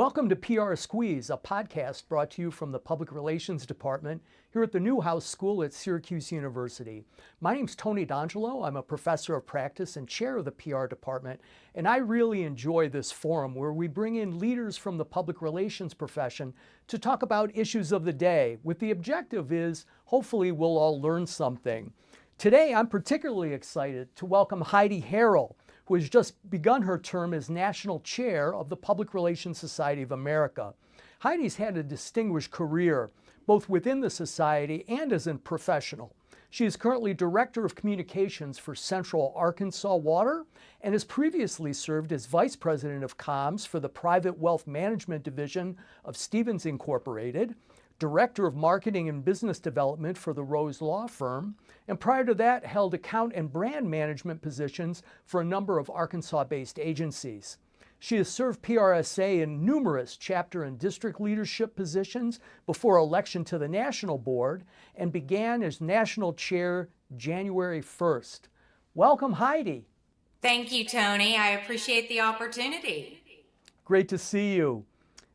Welcome to PR Squeeze, a podcast brought to you from the Public Relations Department here at the Newhouse School at Syracuse University. My name's Tony D'Angelo. I'm a professor of practice and chair of the PR department, and I really enjoy this forum where we bring in leaders from the public relations profession to talk about issues of the day, with the objective is hopefully we'll all learn something. Today, I'm particularly excited to welcome Heide Harrell, who has just begun her term as National Chair of the Public Relations Society of America. Heidi's had a distinguished career, both within the society and as a professional. She is currently Director of Communications for Central Arkansas Water and has previously served as Vice President of Comms for the Private Wealth Management Division of Stevens Incorporated, Director of Marketing and Business Development for the Rose Law Firm, and prior to that held account and brand management positions for a number of Arkansas-based agencies. She has served PRSA in numerous chapter and district leadership positions before election to the National Board and began as National Chair January 1st. Welcome, Heide. Thank you, Tony. I appreciate the opportunity. Great to see you.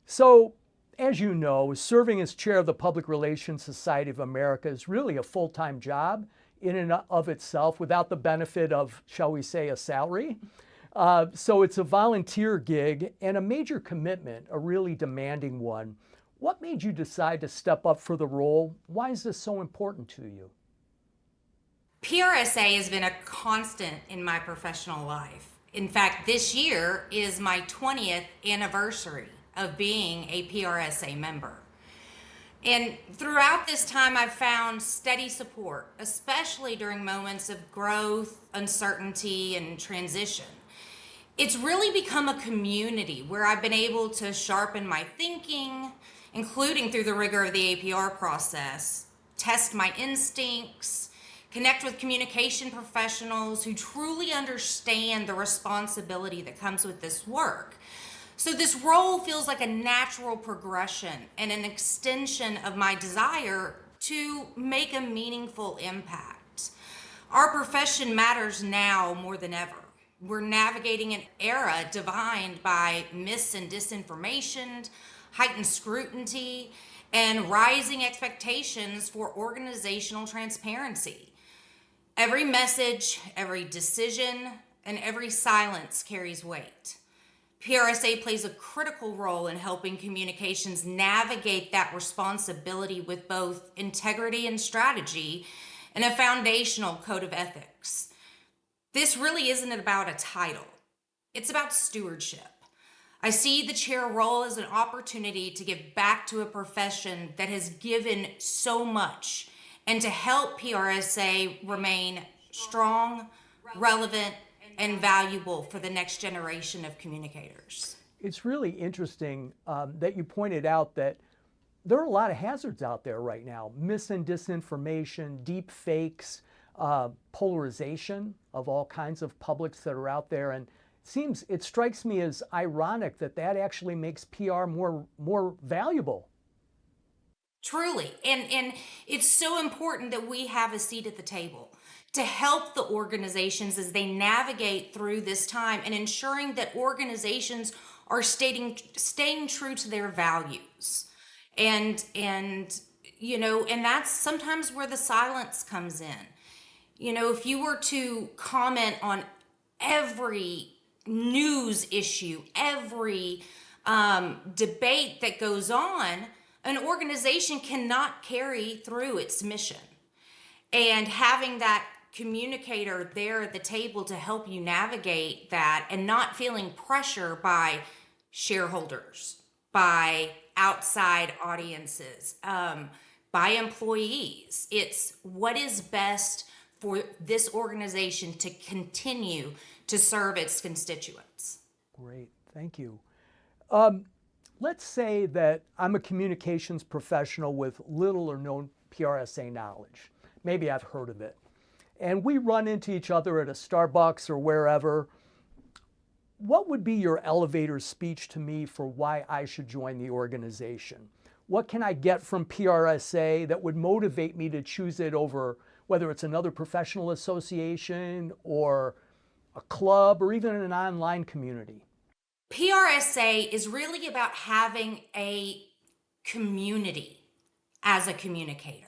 So, as you know, serving as chair of the Public Relations Society of America is really a full-time job in and of itself without the benefit of, shall we say, a salary. So it's a volunteer gig and a major commitment, a really demanding one. What made you decide to step up for the role? Why is this so important to you? PRSA has been a constant in my professional life. In fact, this year is my 20th anniversary of being a PRSA member. And throughout this time, I've found steady support, especially during moments of growth, uncertainty, and transition. It's really become a community where I've been able to sharpen my thinking, including through the rigor of the APR process, test my instincts, connect with communication professionals who truly understand the responsibility that comes with this work. So this role feels like a natural progression and an extension of my desire to make a meaningful impact. Our profession matters now more than ever. We're navigating an era defined by mis and disinformation, heightened scrutiny, and rising expectations for organizational transparency. Every message, every decision, and every silence carries weight. PRSA plays a critical role in helping communications navigate that responsibility with both integrity and strategy and a foundational code of ethics. This really isn't about a title. It's about stewardship. I see the chair role as an opportunity to give back to a profession that has given so much and to help PRSA remain strong, relevant, and valuable for the next generation of communicators. It's really interesting that you pointed out that there are a lot of hazards out there right now. Mis and disinformation, deep fakes, polarization of all kinds of publics that are out there. And it strikes me as ironic that that actually makes PR more valuable. Truly, and it's so important that we have a seat at the table to help the organizations as they navigate through this time and ensuring that organizations are staying true to their values. And that's sometimes where the silence comes in. If you were to comment on every news issue, every debate that goes on, an organization cannot carry through its mission. And having that communicator there at the table to help you navigate that and not feeling pressure by shareholders, by outside audiences, by employees. It's what is best for this organization to continue to serve its constituents. Great, thank you. Let's say that I'm a communications professional with little or no PRSA knowledge. Maybe I've heard of it. And we run into each other at a Starbucks or wherever. What would be your elevator speech to me for why I should join the organization? What can I get from PRSA that would motivate me to choose it over whether it's another professional association or a club or even an online community? PRSA is really about having a community as a communicator,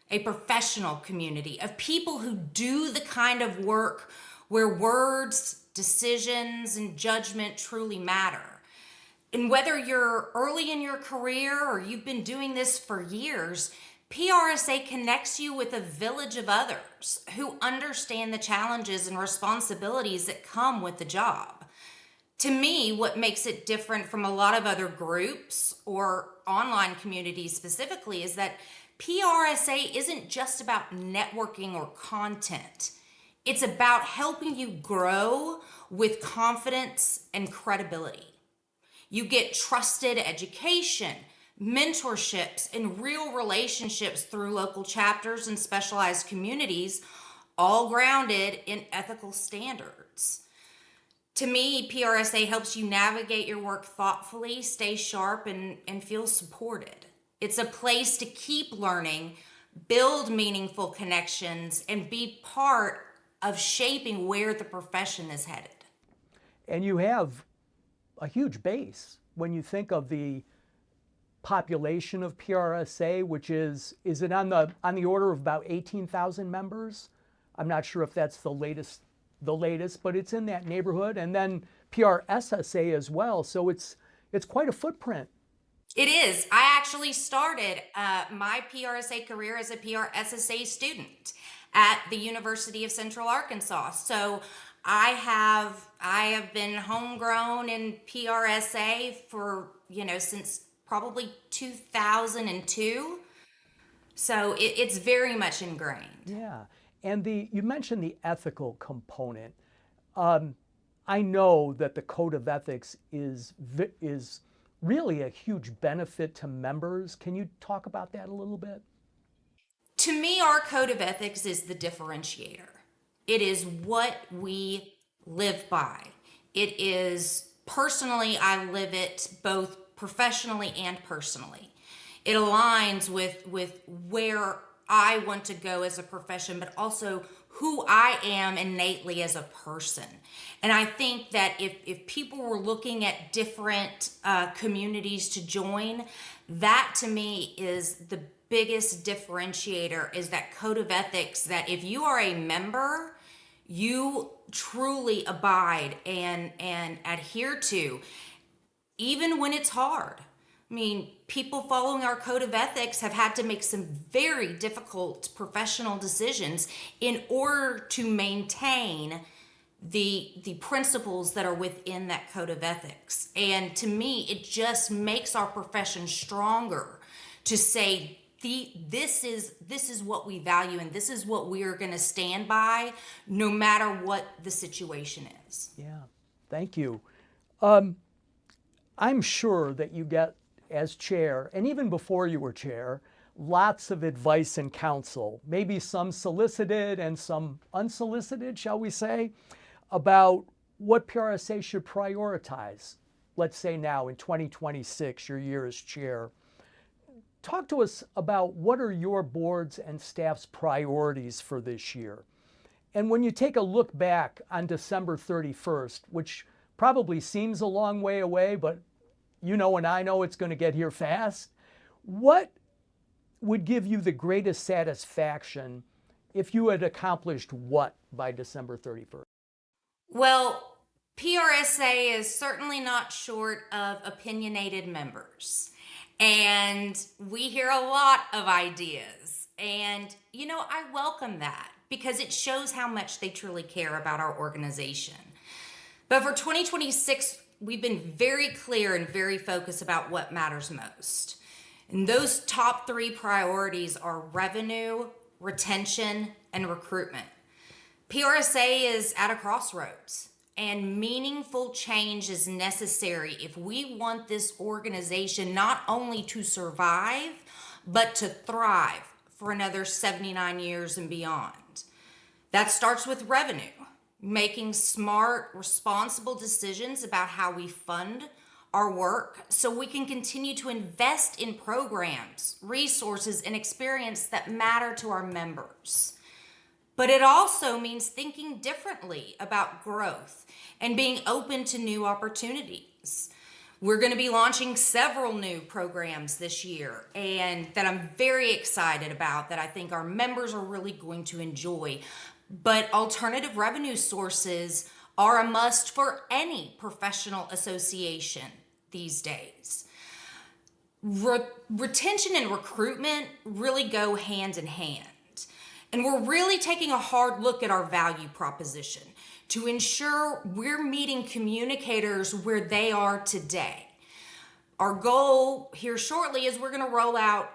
a professional community of people who do the kind of work where words, decisions, and judgment truly matter. And whether you're early in your career or you've been doing this for years, PRSA connects you with a village of others who understand the challenges and responsibilities that come with the job. To me, what makes it different from a lot of other groups or online communities specifically is that PRSA isn't just about networking or content. It's about helping you grow with confidence and credibility. You get trusted education, mentorships, and real relationships through local chapters and specialized communities, all grounded in ethical standards. To me, PRSA helps you navigate your work thoughtfully, stay sharp, and feel supported. It's a place to keep learning, build meaningful connections, and be part of shaping where the profession is headed. And you have a huge base when you think of the population of PRSA, which is it on the order of about 18,000 members? I'm not sure if that's the latest, but it's in that neighborhood. And then PRSA as well. So it's quite a footprint. It is. I actually started my PRSA career as a PRSA student at the University of Central Arkansas. So I have been homegrown in PRSA for, since probably 2002. So it's very much ingrained. Yeah. And you mentioned the ethical component. I know that the code of ethics is really a huge benefit to members. Can you talk about that a little bit? To me, our code of ethics is the differentiator. It is what we live by. It is personally, I live it both professionally and personally. It aligns with where I want to go as a profession, but also who I am innately as a person. And I think that if people were looking at different communities to join, that to me is the biggest differentiator, is that code of ethics, that if you are a member, you truly abide and adhere to, even when it's hard. I mean, people following our code of ethics have had to make some very difficult professional decisions in order to maintain the principles that are within that code of ethics. And to me, it just makes our profession stronger to say, this is what we value, and this is what we are going to stand by no matter what the situation is. Yeah, thank you. I'm sure that you get, as chair, and even before you were chair, lots of advice and counsel, maybe some solicited and some unsolicited, shall we say, about what PRSA should prioritize. Let's say now in 2026, your year as chair. Talk to us about what are your board's and staff's priorities for this year. And when you take a look back on December 31st, which probably seems a long way away, but you know and I know it's going to get here fast, what would give you the greatest satisfaction if you had accomplished what by December 31st? Well, PRSA is certainly not short of opinionated members. And we hear a lot of ideas. And, I welcome that because it shows how much they truly care about our organization. But for 2026, we've been very clear and very focused about what matters most. And those top 3 priorities are revenue, retention, and recruitment. PRSA is at a crossroads, and meaningful change is necessary if we want this organization not only to survive, but to thrive for another 79 years and beyond. That starts with revenue, making smart, responsible decisions about how we fund our work so we can continue to invest in programs, resources, and experience that matter to our members. But it also means thinking differently about growth and being open to new opportunities. We're going to be launching several new programs this year and that I'm very excited about, that I think our members are really going to enjoy. But alternative revenue sources are a must for any professional association these days. Retention and recruitment really go hand in hand. And we're really taking a hard look at our value proposition to ensure we're meeting communicators where they are today. Our goal here shortly is we're going to roll out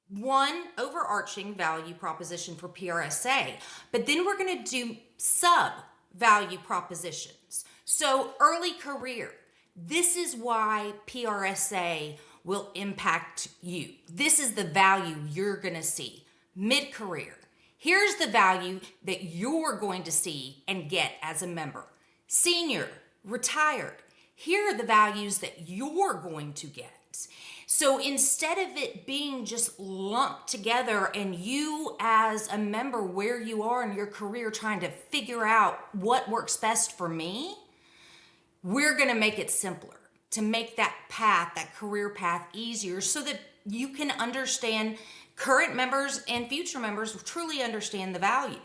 one overarching value proposition for PRSA, but then we're going to do sub value propositions. So early career, this is why PRSA will impact you. This is the value you're going to see. Mid-career, here's the value that you're going to see and get as a member. Senior, retired, here are the values that you're going to get. So instead of it being just lumped together and you as a member where you are in your career trying to figure out what works best for me, we're going to make it simpler to make that path, that career path, easier so that you can understand, current members and future members truly understand the value.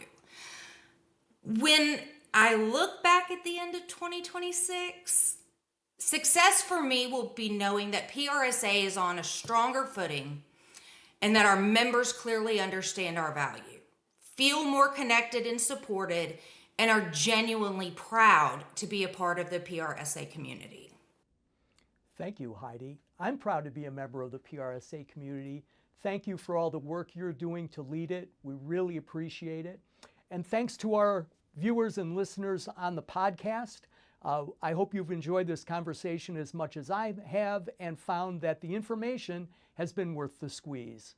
When I look back at the end of 2026, success for me will be knowing that PRSA is on a stronger footing and that our members clearly understand our value, feel more connected and supported, and are genuinely proud to be a part of the PRSA community. Thank you, Heidi. I'm proud to be a member of the PRSA community. Thank you for all the work you're doing to lead it. We really appreciate it. And thanks to our viewers and listeners on the podcast. I hope you've enjoyed this conversation as much as I have and found that the information has been worth the squeeze.